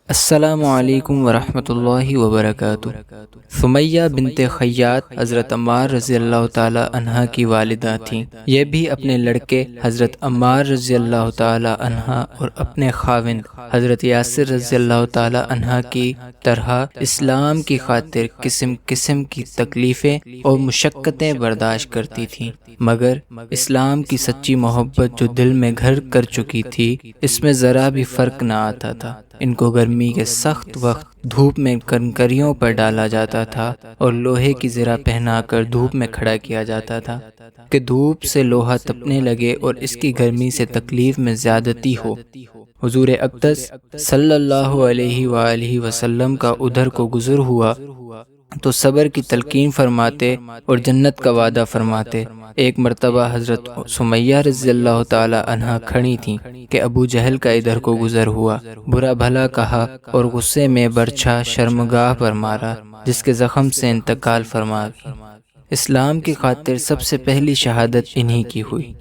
السلام علیکم ورحمۃ اللہ وبرکاتہ۔ سمیہ بنت خیاط حضرت عمار رضی اللہ تعالی عنہ کی والدہ تھیں۔ یہ بھی اپنے لڑکے حضرت عمار رضی اللہ تعالی عنہ اور اپنے خاوند حضرت یاسر رضی اللہ تعالی عنہ کی طرح اسلام کی خاطر قسم قسم کی تکلیفیں اور مشقتیں برداشت کرتی تھیں، مگر اسلام کی سچی محبت جو دل میں گھر کر چکی تھی، اس میں ذرا بھی فرق نہ آتا تھا۔ ان کو گرمی کے سخت وقت دھوپ میں کنکریوں پر ڈالا جاتا تھا اور لوہے کی زرہ پہنا کر دھوپ میں کھڑا کیا جاتا تھا کہ دھوپ سے لوہا تپنے لگے اور اس کی گرمی سے تکلیف میں زیادتی ہو۔ حضور اقدس صلی اللہ علیہ وآلہ وسلم کا ادھر کو گزر ہوا تو صبر کی تلقین فرماتے اور جنت کا وعدہ فرماتے۔ ایک مرتبہ حضرت سمیہ رضی اللہ تعالی عنہ کھڑی تھیں کہ ابو جہل کا ادھر کو گزر ہوا، برا بھلا کہا اور غصے میں برچھا شرمگاہ پر مارا، جس کے زخم سے انتقال فرما گئی۔ اسلام کی خاطر سب سے پہلی شہادت انہی کی ہوئی۔